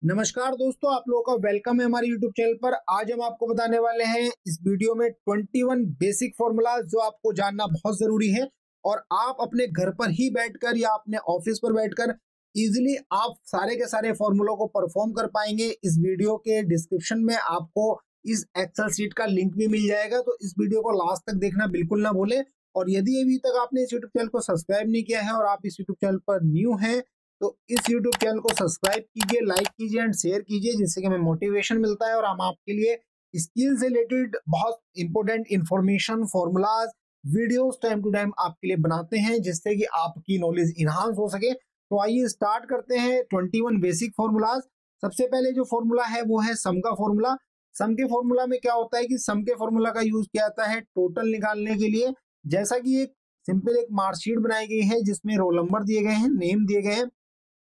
नमस्कार दोस्तों, आप लोगों का वेलकम है हमारे YouTube चैनल पर। आज हम आपको बताने वाले हैं इस वीडियो में 21 बेसिक फॉर्मूलाज जो आपको जानना बहुत जरूरी है और आप अपने घर पर ही बैठकर या अपने ऑफिस पर बैठकर इजीली आप सारे के सारे फॉर्मूलों को परफॉर्म कर पाएंगे। इस वीडियो के डिस्क्रिप्शन में आपको इस एक्सेल शीट का लिंक भी मिल जाएगा, तो इस वीडियो को लास्ट तक देखना बिल्कुल ना भूलें। और यदि अभी तक आपने इस YouTube चैनल को सब्सक्राइब नहीं किया है और आप इस YouTube चैनल पर न्यू हैं तो इस YouTube चैनल को सब्सक्राइब कीजिए, लाइक कीजिए एंड शेयर कीजिए, जिससे कि हमें मोटिवेशन मिलता है और हम आपके लिए स्किल से रिलेटेड बहुत important information, formulas, videos time to time आपके लिए बनाते हैं, जिससे कि आपकी नॉलेज इनहांस हो सके। तो आइए स्टार्ट करते हैं 21 बेसिक फॉर्मूलाज। सबसे पहले जो फॉर्मूला है वो है सम का फॉर्मूला। सम के फॉर्मूला में क्या होता है कि सम के फॉर्मूला का यूज किया जाता है टोटल निकालने के लिए। जैसा कि एक सिंपल एक मार्कशीट बनाई गई है जिसमें रोल नंबर दिए गए हैं, नेम दिए गए हैं,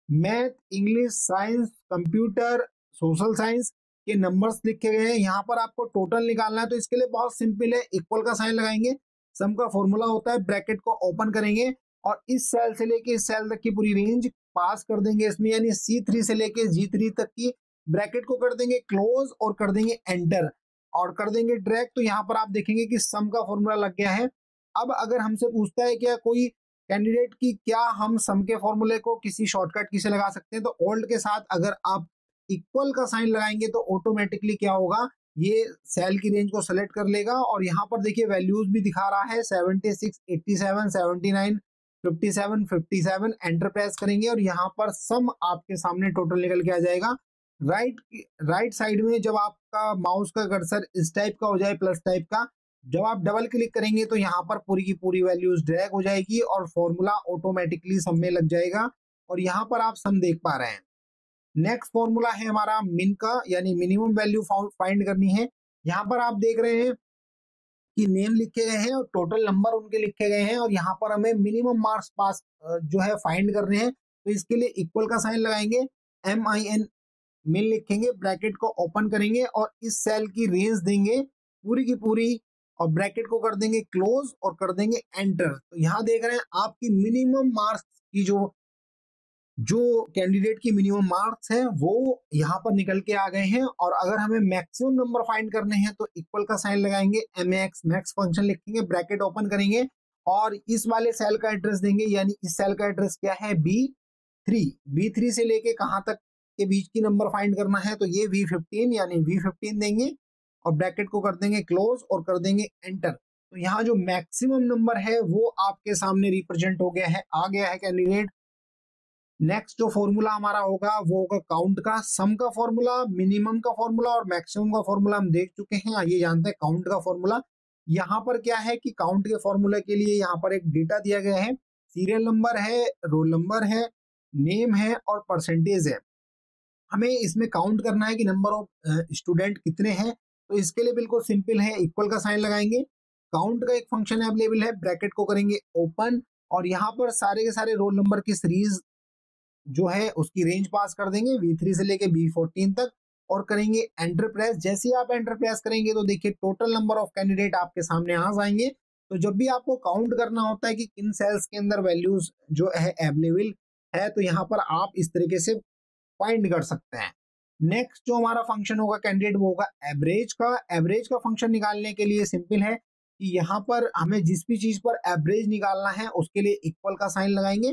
math, English, science, computer, social science के नंबर्स लिखे गए हैं। यहाँ पर आपको टोटल निकालना है, तो इसके लिए बहुत सिंपल है, इक्वल का साइन लगाएंगे। सम का फॉर्मूला होता है, ब्रैकेट को ओपन करेंगे और इस सेल से लेके इस सेल तक की पूरी रेंज पास कर देंगे इसमें, यानी C3 से लेके G3 तक की ब्रैकेट को कर देंगे क्लोज और कर देंगे एंटर और कर देंगे ड्रैग। तो यहाँ पर आप देखेंगे कि सम का फॉर्मूला लग गया है। अब अगर हमसे पूछता है क्या कोई कैंडिडेट की क्या हम सम के फॉर्मूले को किसी शॉर्टकट की से लगा सकते हैं, तो ओल्ड के साथ अगर आप इक्वल का साइन लगाएंगे तो ऑटोमेटिकली क्या होगा, ये सेल की रेंज को सेलेक्ट कर लेगा और यहाँ पर देखिए वैल्यूज भी दिखा रहा है 76, 87, 79, 57, 57। एंटर प्रेस करेंगे और यहाँ पर सम आपके सामने टोटल निकल के आ जाएगा। राइट साइड में जब आपका माउस का कर्सर इस टाइप का हो जाए, प्लस टाइप का, जब आप डबल क्लिक करेंगे तो यहाँ पर पूरी की पूरी वैल्यूज ड्रैग हो जाएगी और फॉर्मूला ऑटोमेटिकली सम में लग जाएगा और यहाँ पर आप सम देख पा रहे हैं। नेक्स्ट फॉर्मूला है हमारा मिन का, यानी मिनिमम वैल्यू फाइंड करनी है। यहाँ पर आप देख रहे हैं कि नेम लिखे गए हैं और टोटल नंबर उनके लिखे गए हैं और यहाँ पर हमें मिनिमम मार्क्स पास जो है फाइंड करने हैं। तो इसके लिए इक्वल का साइन लगाएंगे, MIN मिन लिखेंगे, ब्रैकेट को ओपन करेंगे और इस सेल की रेंज देंगे पूरी की पूरी और ब्रैकेट को कर देंगे क्लोज और कर देंगे एंटर। तो यहाँ देख रहे हैं आपकी मिनिमम मार्क्स की जो कैंडिडेट की मिनिमम मार्क्स है वो यहाँ पर निकल के आ गए हैं। और अगर हमें मैक्सिमम नंबर फाइंड करने हैं तो इक्वल का साइन लगाएंगे, MAX मैक्स फंक्शन लिखेंगे, ब्रैकेट ओपन करेंगे और इस वाले सेल का एड्रेस देंगे, यानी इस सेल का एड्रेस क्या है, B3 से लेके कहाँ तक के बीच की नंबर फाइंड करना है, तो ये V15 यानी V15 देंगे और ब्रैकेट को कर देंगे क्लोज और कर देंगे एंटर। तो यहाँ जो मैक्सिमम नंबर है वो आपके सामने रिप्रेजेंट हो गया है, आ गया है कैंडिडेट। नेक्स्ट जो फॉर्मूला हमारा होगा वो होगा काउंट का। सम का फॉर्मूला, मिनिमम का फॉर्मूला और मैक्सिमम का फॉर्मूला हम देख चुके हैं। आइए जानते हैं काउंट का फॉर्मूला। यहाँ पर क्या है कि काउंट के फॉर्मूला के लिए यहाँ पर एक डेटा दिया गया है, सीरियल नंबर है, रोल नंबर है, नेम है और परसेंटेज है। हमें इसमें काउंट करना है कि नंबर ऑफ स्टूडेंट कितने हैं। तो इसके लिए बिल्कुल सिंपल है, इक्वल का साइन लगाएंगे, काउंट का एक फंक्शन अवेलेबल है, ब्रैकेट को करेंगे ओपन और यहाँ पर सारे के सारे रोल नंबर की सीरीज जो है उसकी रेंज पास कर देंगे V3 से लेके B14 तक और करेंगे एंटर प्रेस। जैसे ही आप एंटर प्रेस करेंगे तो देखिए टोटल नंबर ऑफ कैंडिडेट आपके सामने आ जाएंगे। तो जब भी आपको काउंट करना होता है कि किन सेल्स के अंदर वैल्यूज जो है अवेलेबल है, तो यहाँ पर आप इस तरीके से फाइंड कर सकते हैं। नेक्स्ट जो हमारा फंक्शन होगा कैंडिडेट वो होगा एवरेज का। एवरेज का फंक्शन निकालने के लिए सिंपल है कि यहाँ पर हमें जिस भी चीज पर एवरेज निकालना है उसके लिए इक्वल का साइन लगाएंगे,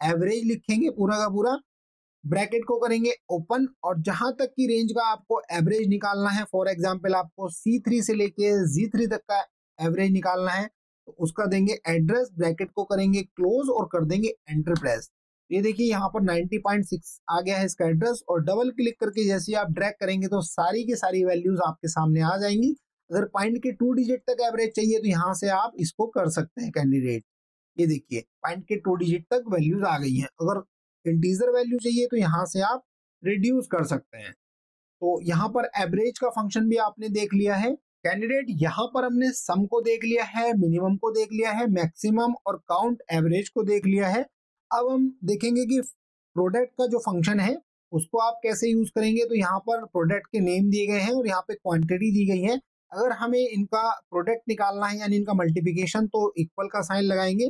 एवरेज लिखेंगे पूरा का पूरा, ब्रैकेट को करेंगे ओपन और जहां तक की रेंज का आपको एवरेज निकालना है, फॉर एग्जांपल आपको C3 से लेके G3 तक का एवरेज निकालना है, तो उसका देंगे एड्रेस, ब्रैकेट को करेंगे क्लोज और कर देंगे एंटर प्रेस। ये देखिए यहाँ पर 90.6 आ गया है इसका एड्रेस और डबल क्लिक करके जैसे आप ड्रैग करेंगे तो सारी की सारी वैल्यूज आपके सामने आ जाएंगी। अगर पॉइंट के 2 डिजिट तक एवरेज चाहिए तो यहाँ से आप इसको कर सकते हैं कैंडिडेट। ये देखिए पॉइंट के 2 डिजिट तक वैल्यूज आ गई हैं। अगर इंटीजर वैल्यू चाहिए तो यहाँ से आप रिड्यूस कर सकते हैं। तो यहाँ पर एवरेज का फंक्शन भी आपने देख लिया है कैंडिडेट। यहाँ पर हमने सम को देख लिया है, मिनिमम को देख लिया है, मैक्सिमम और काउंट एवरेज को देख लिया है। अब हम देखेंगे कि प्रोडक्ट का जो फंक्शन है उसको आप कैसे यूज करेंगे। तो यहाँ पर प्रोडक्ट के नेम दिए गए हैं और यहाँ पे क्वांटिटी दी गई है। अगर हमें इनका प्रोडक्ट निकालना है यानी इनका मल्टीप्लिकेशन, तो इक्वल का साइन लगाएंगे,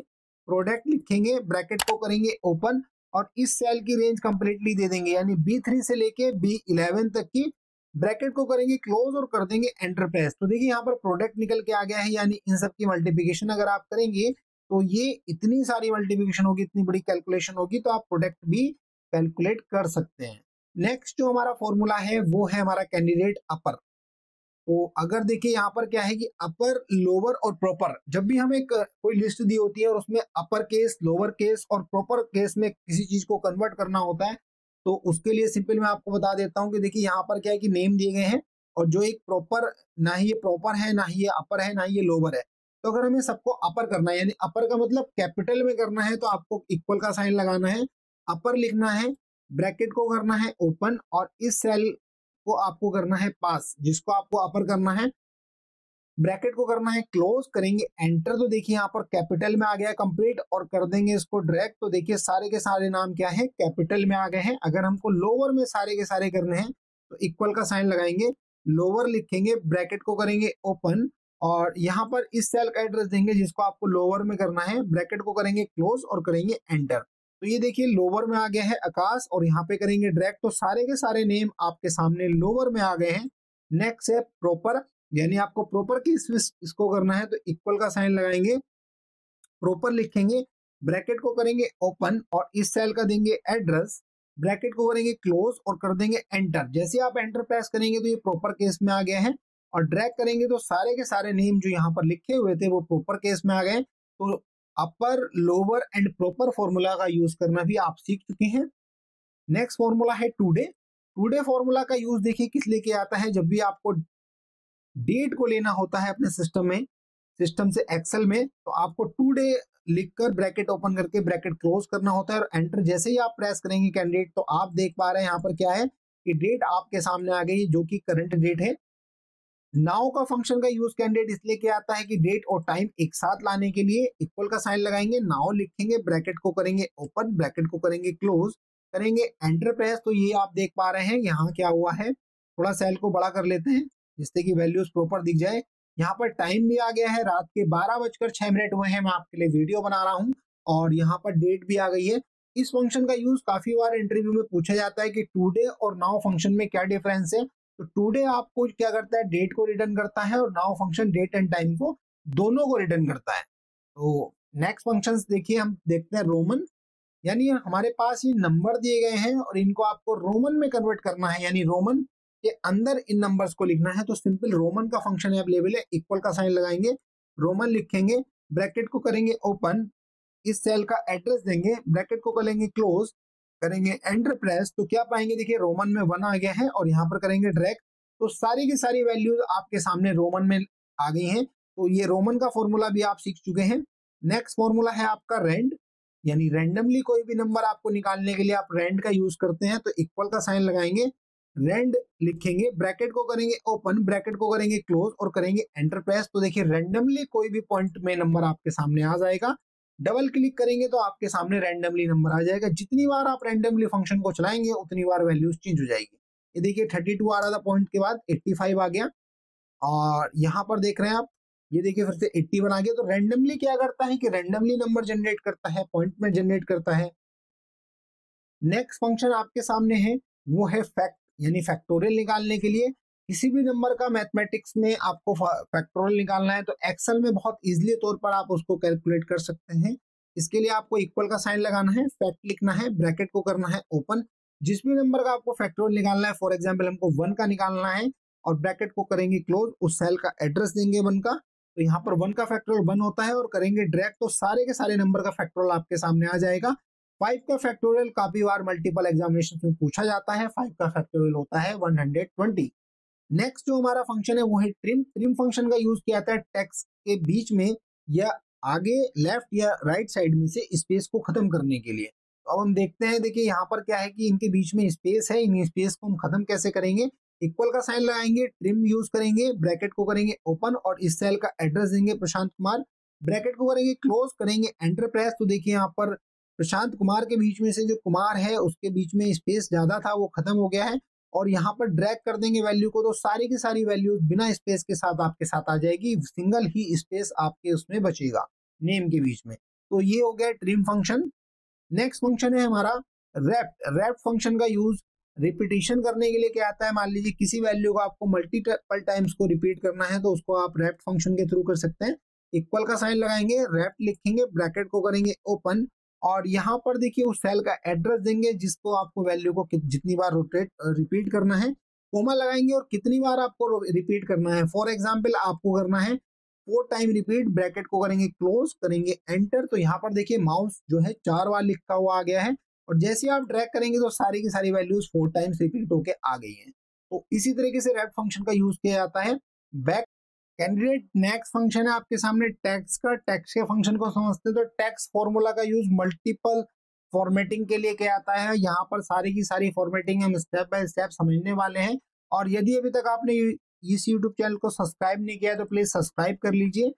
प्रोडक्ट लिखेंगे, ब्रैकेट को करेंगे ओपन और इस सेल की रेंज कंप्लीटली दे देंगे, यानी B3 से लेके B11 तक की ब्रैकेट को करेंगे क्लोज और कर देंगे एंटर प्रेस। तो देखिए यहाँ पर प्रोडक्ट निकल के आ गया है, यानी इन सब की मल्टीप्लिकेशन अगर आप करेंगे तो ये इतनी सारी मल्टीप्लिकेशन होगी, इतनी बड़ी कैलकुलेशन होगी, तो आप प्रोडक्ट भी कैलकुलेट कर सकते हैं। नेक्स्ट जो हमारा फॉर्मूला है वो है हमारा कैंडिडेट अपर। तो अगर देखिए यहाँ पर क्या है कि अपर, लोअर और प्रॉपर, जब भी हमें कोई लिस्ट दी होती है और उसमें अपर केस, लोअर केस और प्रॉपर केस में किसी चीज को कन्वर्ट करना होता है, तो उसके लिए सिंपल मैं आपको बता देता हूँ कि देखिए यहाँ पर क्या है कि नेम दिए गए हैं, और जो एक प्रॉपर, ना ही ये प्रॉपर है, ना ही ये अपर है, ना ही ये लोअर है। तो अगर हमें सबको अपर करना है, यानी अपर का मतलब कैपिटल में करना है, तो आपको इक्वल का साइन लगाना है, अपर लिखना है, ब्रैकेट को करना है ओपन, और इस सेल को आपको करना है पास, जिसको आपको अपर करना है, ब्रैकेट को करना है क्लोज, करेंगे एंटर। तो देखिए यहाँ पर कैपिटल में आ गया कंप्लीट, और कर देंगे इसको ड्रैग। तो देखिए सारे के सारे नाम क्या है, कैपिटल में आ गए हैं। अगर हमको लोअर में सारे के सारे करने हैं तो इक्वल का साइन लगाएंगे, लोअर लिखेंगे, ब्रैकेट को करेंगे ओपन, और यहाँ पर इस सेल का एड्रेस देंगे जिसको आपको लोअर में करना है, ब्रैकेट को करेंगे क्लोज और करेंगे एंटर। तो ये देखिए लोअर में आ गया है आकाश, और यहाँ पे करेंगे ड्रैग, तो सारे के सारे नेम आपके सामने लोअर में आ गए हैं। नेक्स्ट है प्रॉपर, यानी आपको प्रॉपर की इसको करना है, तो इक्वल का साइन लगाएंगे, प्रॉपर लिखेंगे, ब्रैकेट को करेंगे ओपन, और इस सेल का देंगे एड्रेस, ब्रैकेट को करेंगे क्लोज और कर देंगे एंटर। जैसे आप एंटर प्रेस करेंगे तो ये प्रॉपर केस में आ गया है, और ड्रैग करेंगे तो सारे के सारे नेम जो यहाँ पर लिखे हुए थे वो प्रॉपर केस में आ गए। तो अपर, लोअर एंड प्रॉपर फॉर्मूला का यूज करना भी आप सीख चुके हैं। नेक्स्ट फॉर्मूला है टुडे। टुडे फॉर्मूला का यूज देखिए किस लेके आता है, जब भी आपको डेट को लेना होता है अपने सिस्टम में, सिस्टम से एक्सेल में, तो आपको टुडे लिखकर ब्रैकेट ओपन करके ब्रैकेट क्लोज करना होता है, और एंटर जैसे ही आप प्रेस करेंगे कैंडिडेट, तो आप देख पा रहे हैं यहाँ पर क्या है कि डेट आपके सामने आ गई, जो कि करंट डेट है। नाउ का फंक्शन का यूज कैंडिडेट इसलिए किया आता है कि डेट और टाइम एक साथ लाने के लिए इक्वल का साइन लगाएंगे, नाउ लिखेंगे, ब्रैकेट को करेंगे ओपन, ब्रैकेट को करेंगे क्लोज, करेंगे एंटर प्रेस। तो ये आप देख पा रहे हैं यहाँ क्या हुआ है, थोड़ा सेल को बड़ा कर लेते हैं जिससे कि वैल्यूज प्रॉपर दिख जाए। यहाँ पर टाइम भी आ गया है, रात के 12:06 हुए हैं, मैं आपके लिए वीडियो बना रहा हूँ, और यहाँ पर डेट भी आ गई है। इस फंक्शन का यूज काफी बार इंटरव्यू में पूछा जाता है कि टुडे और नाउ फंक्शन में क्या डिफरेंस है। तो टुडे आपको क्या करता है, डेट को रिटर्न करता है, और now function date and time को, दोनों को रिटर्न करता है। तो नेक्स्ट फंक्शंस देखिए, हम देखते हैं रोमन, यानी हमारे पास ये नंबर दिए गए हैं और इनको आपको रोमन में कन्वर्ट करना है, यानी रोमन के अंदर इन नंबर्स को लिखना है। तो सिंपल रोमन का फंक्शन अवेलेबल है, इक्वल का साइन लगाएंगे, रोमन लिखेंगे, ब्रैकेट को करेंगे ओपन, इस सेल का एड्रेस देंगे, ब्रैकेट को करेंगे क्लोज, करेंगे एंटर प्रेस। तो क्या पाएंगे, देखिए रोमन में 1 आ गया है, और यहाँ पर करेंगे ड्रैग, तो सारी की सारी वैल्यूज आपके सामने रोमन में आ गई हैं। तो ये रोमन का फॉर्मूला भी आप सीख चुके हैं। नेक्स्ट फॉर्मूला है आपका रेंड, यानी रैंडमली कोई भी नंबर आपको निकालने के लिए आप रेंड का यूज करते हैं। तो इक्वल का साइन लगाएंगे, रेंड लिखेंगे, ब्रैकेट को करेंगे ओपन, ब्रैकेट को करेंगे क्लोज और करेंगे एंटर प्रेस। तो देखिए रैंडमली कोई भी पॉइंट में नंबर आपके सामने आ जाएगा, डबल क्लिक करेंगे तो आपके सामने रैंडमली नंबर आ जाएगा। जितनी बार आप रैंडमली फंक्शन को चलाएंगे उतनी बार वैल्यूज चेंज हो जाएगी। ये देखिए 32 आ रहा था पॉइंट के बाद 85 आ गया, और यहाँ पर देख रहे हैं आप, ये देखिए फिर से 81 आ गया। तो रैंडमली क्या करता है कि रैंडमली नंबर जनरेट करता है, पॉइंट में जनरेट करता है। नेक्स्ट फंक्शन आपके सामने है वो है फैक्ट, यानी फैक्टोरियल निकालने के लिए किसी भी नंबर का मैथमेटिक्स में आपको फैक्टोरियल निकालना है तो एक्सेल में बहुत इजीली तौर पर आप उसको कैलकुलेट कर सकते हैं। इसके लिए आपको इक्वल का साइन लगाना है, फैक्ट लिखना है, ब्रैकेट को करना है ओपन, जिस भी नंबर का आपको फैक्टोरियल निकालना है, फॉर एग्जाम्पल हमको 1 का निकालना है, और ब्रैकेट को करेंगे क्लोज, उस सेल का एड्रेस देंगे 1 का, तो यहाँ पर 1 का फैक्टोरियल 1 होता है, और करेंगे ड्रैग तो सारे के सारे नंबर का फैक्टोरियल आपके सामने आ जाएगा। 5 का फैक्टोरियल काफी बार मल्टीपल एग्जामिनेशन में पूछा जाता है, 5 का फैक्टोरियल होता है 120। नेक्स्ट जो हमारा फंक्शन है वो है ट्रिम। ट्रिम फंक्शन का यूज किया जाता है टेक्स्ट के बीच में या आगे लेफ्ट या राइट साइड में से स्पेस को खत्म करने के लिए। तो अब हम देखते हैं, देखिए यहाँ पर क्या है कि इनके बीच में स्पेस है, इन स्पेस को हम खत्म कैसे करेंगे। इक्वल का साइन लगाएंगे, ट्रिम यूज करेंगे, ब्रैकेट को करेंगे ओपन और इस सेल का एड्रेस देंगे प्रशांत कुमार, ब्रैकेट को करेंगे क्लोज, करेंगे एंटर प्रेस। तो देखिए यहाँ पर प्रशांत कुमार के बीच में से जो कुमार है उसके बीच में स्पेस ज्यादा था वो खत्म हो गया है, और यहाँ पर ड्रैग कर देंगे वैल्यू को तो सारी की सारी वैल्यूज बिना स्पेस के साथ आपके साथ आ जाएगी, सिंगल ही स्पेस आपके उसमें बचेगा नेम के बीच में। तो ये हो गया ट्रिम फंक्शन। नेक्स्ट फंक्शन है हमारा रेप्ट। रेप्ट फंक्शन का यूज रिपीटिशन करने के लिए क्या आता है, मान लीजिए किसी वैल्यू को आपको मल्टीपल टाइम्स को रिपीट करना है तो उसको आप रेप्ट फंक्शन के थ्रू कर सकते हैं। इक्वल का साइन लगाएंगे, रेप्ट लिखेंगे, ब्रैकेट को करेंगे ओपन, और यहाँ पर देखिए उस सेल का एड्रेस देंगे जिसको आपको वैल्यू को जितनी बार रिपीट करना है, कोमा लगाएंगे और कितनी बार आपको रिपीट करना है। फॉर एग्जाम्पल आपको करना है 4 टाइम रिपीट, ब्रैकेट को करेंगे क्लोज, करेंगे एंटर। तो यहाँ पर देखिए माउस जो है 4 बार लिखा हुआ आ गया है, और जैसे आप ड्रैग करेंगे तो सारी की सारी वैल्यूज 4 टाइम्स रिपीट होके आ गई हैं। तो इसी तरीके से रेप्ट फंक्शन का यूज किया जाता है। बैक कैंडिडेट नेक्स्ट फंक्शन है आपके सामने टैक्स का। टैक्स के फंक्शन को समझते हैं तो टैक्स फॉर्मूला का यूज मल्टीपल फॉर्मेटिंग के लिए किया जाता है। यहाँ पर सारी की सारी फॉर्मेटिंग हम स्टेप बाय स्टेप समझने वाले हैं। और यदि अभी तक आपने इस यूट्यूब चैनल को सब्सक्राइब नहीं किया तो प्लीज सब्सक्राइब कर लीजिए।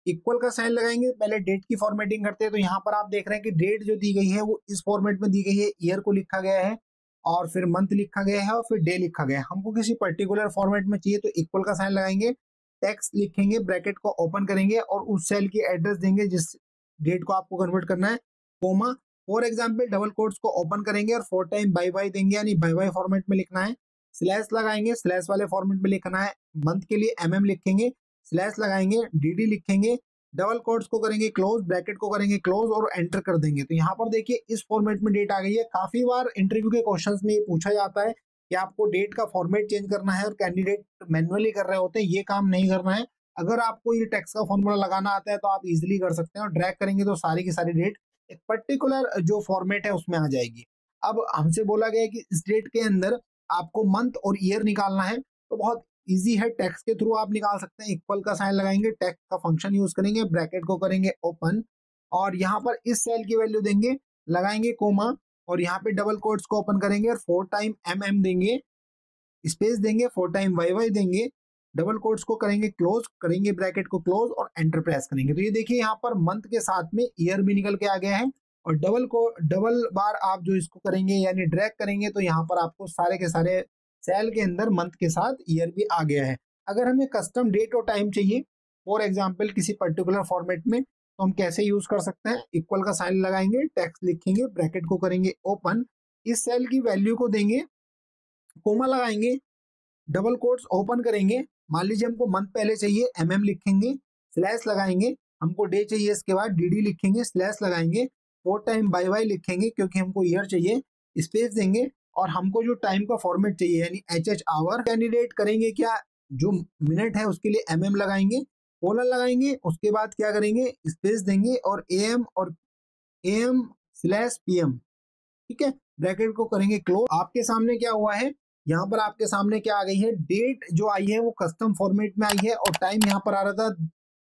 इक्वल का साइन लगाएंगे, पहले डेट की फॉर्मेटिंग करते हैं। तो यहाँ पर आप देख रहे हैं कि डेट जो दी गई है वो इस फॉर्मेट में दी गई है, ईयर को लिखा गया है और फिर मंथ लिखा गया है और फिर डे लिखा गया है। हमको किसी पर्टिकुलर फॉर्मेट में चाहिए तो इक्वल का साइन लगाएंगे, टेक्स्ट लिखेंगे, ब्रैकेट को ओपन करेंगे और उस सेल की एड्रेस देंगे जिस डेट को आपको कन्वर्ट करना है, comma. For example double quotes को ओपन करेंगे और 4 टाइम बाई बाई देंगे, यानी बाई बाई फॉर्मेट में लिखना है। स्लैश लगाएंगे, स्लैश वाले फॉर्मेट में लिखना है। मंथ के लिए mm लिखेंगे, स्लैश लगाएंगे, dd लिखेंगे, डबल कोट्स को करेंगे क्लोज, ब्रैकेट को करेंगे क्लोज और एंटर कर देंगे। तो यहाँ पर देखिए इस फॉर्मेट में डेट आ गई है। काफी बार इंटरव्यू के क्वेश्चंस में ये पूछा जाता है कि आपको डेट का फॉर्मेट चेंज करना है और कैंडिडेट मैनुअली कर रहे होते हैं, ये काम नहीं करना है। अगर आपको ये टेक्स्ट का फॉर्मूला लगाना आता है तो आप इजिली कर सकते हैं और ड्रैग करेंगे तो सारी की सारी डेट एक पर्टिकुलर जो फॉर्मेट है उसमें आ जाएगी। अब हमसे बोला गया है कि इस डेट के अंदर आपको मंथ और ईयर निकालना है, तो बहुत इजी है, टेक्स्ट के थ्रू आप निकाल सकते हैं। इक्वल का साइन लगाएंगे, टेक्स्ट का फंक्शन यूज करेंगे, ब्रैकेट को करेंगे ओपन और यहाँ पर इस सेल की वैल्यू देंगे, लगाएंगे कोमा और यहाँ पे डबल कोट्स को ओपन करेंगे और 4 टाइम mm देंगे, स्पेस देंगे, 4 टाइम YY देंगे, डबल कोट्स को करेंगे क्लोज, करेंगे ब्रैकेट को क्लोज और एंटर प्रेस करेंगे। तो ये देखिए यहाँ पर मंथ के साथ में ईयर भी निकल के आ गया है और डबल बार आप जो इसको करेंगे यानी ड्रैग करेंगे तो यहाँ पर आपको सारे के सारे सेल के अंदर मंथ के साथ ईयर भी आ गया है। अगर हमें कस्टम डेट और टाइम चाहिए फॉर एग्जाम्पल किसी पर्टिकुलर फॉर्मेट में, तो हम कैसे यूज कर सकते हैं, इक्वल का साइन लगाएंगे, टेक्स्ट लिखेंगे, ब्रैकेट को करेंगे ओपन, इस सेल की वैल्यू को देंगे, कोमा लगाएंगे, डबल कोट्स ओपन करेंगे, मान लीजिए हमको मंथ पहले चाहिए, mm लिखेंगे, स्लैश लगाएंगे, हमको डे चाहिए इसके बाद dd लिखेंगे, स्लैश लगाएंगे, 4 टाइम बाई बाई लिखेंगे क्योंकि हमको ईयर चाहिए, स्पेस देंगे और हमको जो टाइम का फॉर्मेट चाहिए यानी HH आवर। कैंडिडेट करेंगे क्या, जो मिनट है उसके लिए mm लगाएंगे, कोलन लगाएंगे, उसके बाद क्या करेंगे, स्पेस देंगे और AM और AM स्लैश PM, ठीक है, ब्रैकेट को करेंगे क्लोज। आपके सामने क्या हुआ है, यहाँ पर आपके सामने क्या आ गई है, डेट जो आई है वो कस्टम फॉर्मेट में आई है और टाइम यहाँ पर आ रहा था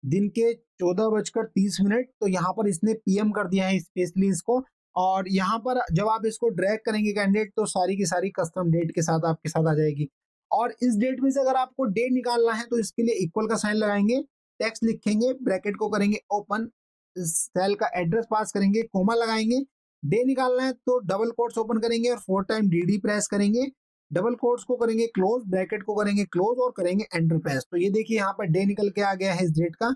दिन के 14:30। तो यहाँ पर इसने PM कर दिया है स्पेशली इसको, और यहाँ पर जब आप इसको ड्रैग करेंगे कैंडिडेट तो सारी की सारी कस्टम डेट के साथ आपके साथ आ जाएगी। और इस डेट में से अगर आपको डे निकालना है तो इसके लिए इक्वल का साइन लगाएंगे, टेक्स्ट लिखेंगे, ब्रैकेट को करेंगे ओपन, सेल का एड्रेस पास करेंगे, कोमा लगाएंगे, डे निकालना है तो डबल कोट्स ओपन करेंगे और 4 टाइम dd प्रेस करेंगे, डबल कोट्स को करेंगे क्लोज, ब्रैकेट को करेंगे क्लोज और करेंगे एंटर प्रेस। तो ये देखिए यहाँ पर डे निकल के आ गया है इस डेट का,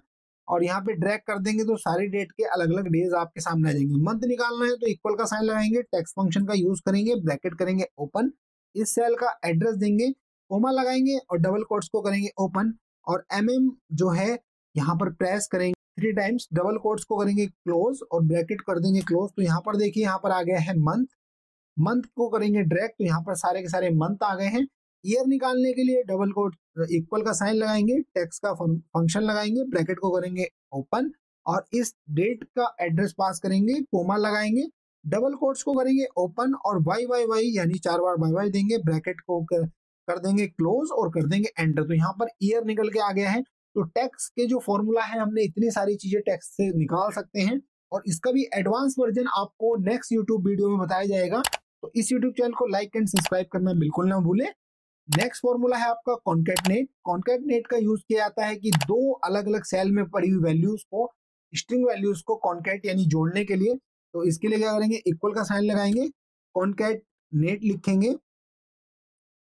और यहाँ पे ड्रैग कर देंगे तो सारी डेट के अलग अलग डेज आपके सामने आ जाएंगे। मंथ निकालना है तो इक्वल का साइन लगाएंगे, टेक्स्ट फंक्शन का यूज करेंगे, ब्रैकेट करेंगे ओपन, इस सेल का एड्रेस देंगे, कोमा लगाएंगे और डबल कोट्स को करेंगे ओपन और mm जो है यहाँ पर प्रेस करेंगे 3 टाइम्स, डबल कोट्स को करेंगे क्लोज और ब्रैकेट कर देंगे क्लोज। तो यहाँ पर देखिए यहाँ पर आ गया है मंथ, मंथ को करेंगे ड्रैग तो यहाँ पर सारे के सारे मंथ आ गए हैं। ईयर निकालने के लिए डबल कोट इक्वल का साइन लगाएंगे, टेक्स्ट का फंक्शन लगाएंगे, ब्रैकेट को करेंगे ओपन और इस डेट का एड्रेस पास करेंगे, कोमा लगाएंगे, डबल कोट्स को करेंगे ओपन और YYY यानी 4 बार YY देंगे, ब्रैकेट को कर देंगे क्लोज और कर देंगे एंटर। तो यहाँ पर ईयर निकल के आ गया है। तो टैक्स के जो फॉर्मूला है हमने इतनी सारी चीजें टैक्स से निकाल सकते हैं और इसका भी एडवांस वर्जन आपको नेक्स्ट यूट्यूब वीडियो में बताया जाएगा। तो इस यूट्यूब चैनल को लाइक एंड सब्सक्राइब करना बिल्कुल ना भूलें। नेक्स्ट फॉर्मूला है आपका कॉन्कैटनेट। कॉन्कैटनेट का यूज किया जाता है कि दो अलग अलग सेल में पड़ी हुई वैल्यूज को, स्ट्रिंग वैल्यूज को कॉन्कैट यानी जोड़ने के लिए। तो इसके लिए क्या करेंगे, इक्वल का साइन लगाएंगे, कॉन्कैटनेट लिखेंगे,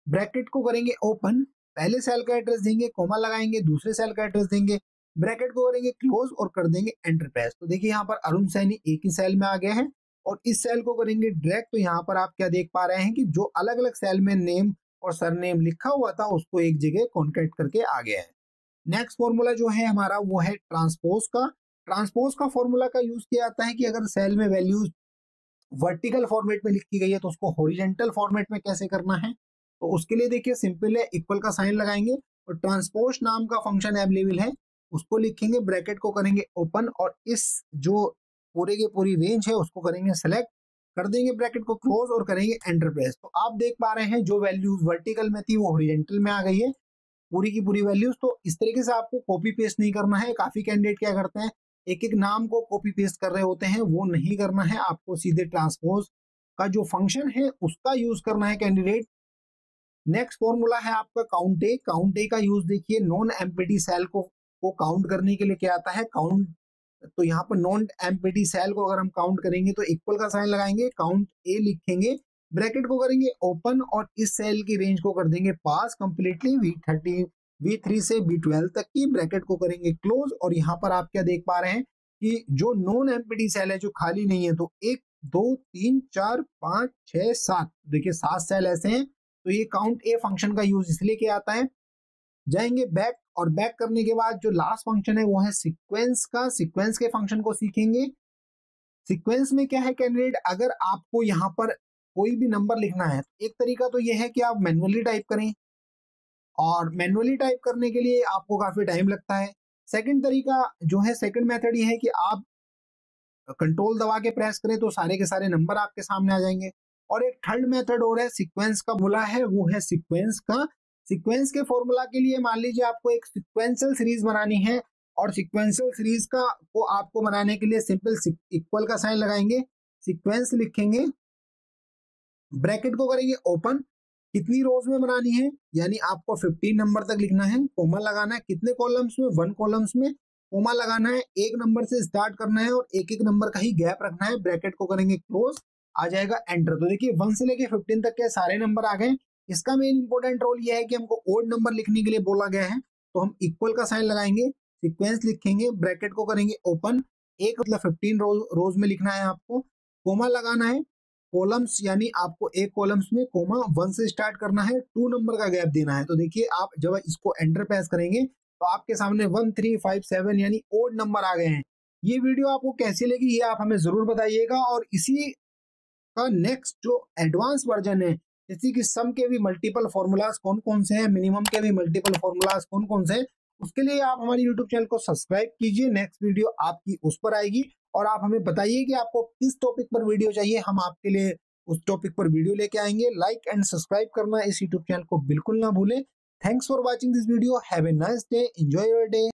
ब्रैकेट को करेंगे ओपन, पहले सेल का एड्रेस देंगे, कोमा लगाएंगे, दूसरे सेल का एड्रेस देंगे, ब्रैकेट को करेंगे क्लोज और कर देंगे एंटर प्रेस। तो देखिए यहाँ पर अरुण सैनी एक ही सेल में आ गया है और इस सेल को करेंगे ड्रैग। तो यहाँ पर आप क्या देख पा रहे हैं कि जो अलग अलग सेल में नेम और सरनेम लिखा हुआ था उसको एक जगह कॉन्कैट करके आ गया है। नेक्स्ट फॉर्मूला जो है हमारा वो है ट्रांसपोज का। ट्रांसपोज का फॉर्मूला का यूज किया जाता है कि अगर सेल में वैल्यूज वर्टिकल फॉर्मेट में लिखी गई है तो उसको हॉरिजेंटल फॉर्मेट में कैसे करना है। तो उसके लिए देखिए सिंपल है, इक्वल का साइन लगाएंगे और ट्रांसपोज नाम का फंक्शन अवेलेबल है, उसको लिखेंगे, ब्रैकेट को करेंगे ओपन और इस जो पूरे की पूरी रेंज है उसको करेंगे सेलेक्ट, कर देंगे ब्रैकेट को क्लोज और करेंगे एंटर प्रेस। तो आप देख पा रहे हैं जो वैल्यूज वर्टिकल में थी वो हॉरिजेंटल में आ गई है पूरी की पूरी वैल्यूज। तो इस तरीके से आपको कॉपी पेस्ट नहीं करना है। काफी कैंडिडेट क्या करते हैं, एक एक नाम को कॉपी पेस्ट कर रहे होते हैं, वो नहीं करना है। आपको सीधे ट्रांसपोज का जो फंक्शन है उसका यूज करना है कैंडिडेट। नेक्स्ट फॉर्मूला है आपका काउंट ए। काउंट ए का यूज देखिए नॉन एम्प्टी सेल को काउंट करने के लिए क्या आता है, काउंट। तो यहाँ पर नॉन एम्प्टी सेल को अगर हम काउंट करेंगे तो इक्वल का साइन लगाएंगे, काउंट ए लिखेंगे, ब्रैकेट को करेंगे ओपन और इस सेल की रेंज को कर देंगे पास कंप्लीटली V3 से V12 तक की, ब्रैकेट को करेंगे क्लोज। और यहाँ पर आप क्या देख पा रहे हैं कि जो नॉन एम्प्टी सेल है जो खाली नहीं है, तो 1 2 3 4 5 6 7, देखिए 7 सेल ऐसे हैं। तो ये काउंट ए फंक्शन का यूज इसलिए किया आता है। जाएंगे बैक और बैक करने के बाद जो लास्ट फंक्शन है वो है सीक्वेंस का। सीक्वेंस के फंक्शन को सीखेंगे। सीक्वेंस में क्या है कैंडिडेट, अगर आपको यहाँ पर कोई भी नंबर लिखना है, एक तरीका तो ये है कि आप मैन्युअली टाइप करें और मैन्युअली टाइप करने के लिए आपको काफी टाइम लगता है। सेकंड तरीका जो है, सेकंड मेथड ये है कि आप कंट्रोल दबा के प्रेस करें तो सारे के सारे नंबर आपके सामने आ जाएंगे। और एक थर्ड मेथड और है, सीक्वेंस का बोला है, वो है सीक्वेंस का। सीक्वेंस के फॉर्मूला के लिए मान लीजिए आपको एक सीक्वेंशियल सीरीज बनानी है और सीक्वेंशियल सीरीज का को आपको बनाने के लिए सिंपल इक्वल का साइन लगाएंगे, सीक्वेंस लिखेंगे, ब्रैकेट को करेंगे ओपन, कितनी रोज में बनानी है, यानी आपको 15 नंबर तक लिखना है, कोमा लगाना है, कितने कॉलम्स में, 1 कॉलम्स में कोमा लगाना है, एक नंबर से स्टार्ट करना है और एक एक नंबर का ही गैप रखना है, ब्रैकेट को करेंगे क्लोज, आ जाएगा एंटर। तो देखिए 1 से लेके 15 तक के सारे नंबर आ गए। इसका मेन इंपॉर्टेंट रोल यह है कि हमको ओड नंबर लिखने के लिए बोला गया है, तो हम इक्वल का साइन लगाएंगे, सीक्वेंस लिखेंगे, ब्रैकेट को करेंगे ओपन, एक मतलब 15 रोज में लिखना है आपको, कोमा लगाना है, कॉलम्स यानी आपको एक कॉलम्स में कोमा 1 से स्टार्ट करना है, 2 नंबर का गैप देना है। तो देखिए आप जब इसको एंटर प्रेस करेंगे तो आपके सामने 1 3 5 7 यानी ओड नंबर आ गए हैं। ये वीडियो आपको कैसी लगी ये आप हमें जरूर बताइएगा। और इसी का नेक्स्ट जो एडवांस वर्जन है, जैसे कि सम के भी मल्टीपल फॉर्मूलाज कौन कौन से हैं, मिनिमम के भी मल्टीपल फॉर्मूलाज कौन कौन से हैं, उसके लिए आप हमारे यूट्यूब चैनल को सब्सक्राइब कीजिए। नेक्स्ट वीडियो आपकी उस पर आएगी और आप हमें बताइए कि आपको किस टॉपिक पर वीडियो चाहिए, हम आपके लिए उस टॉपिक पर वीडियो लेके आएंगे। लाइक एंड सब्सक्राइब करना इस यूट्यूब चैनल को बिल्कुल ना भूलें। Thanks for watching this video, have a nice day, enjoy your day.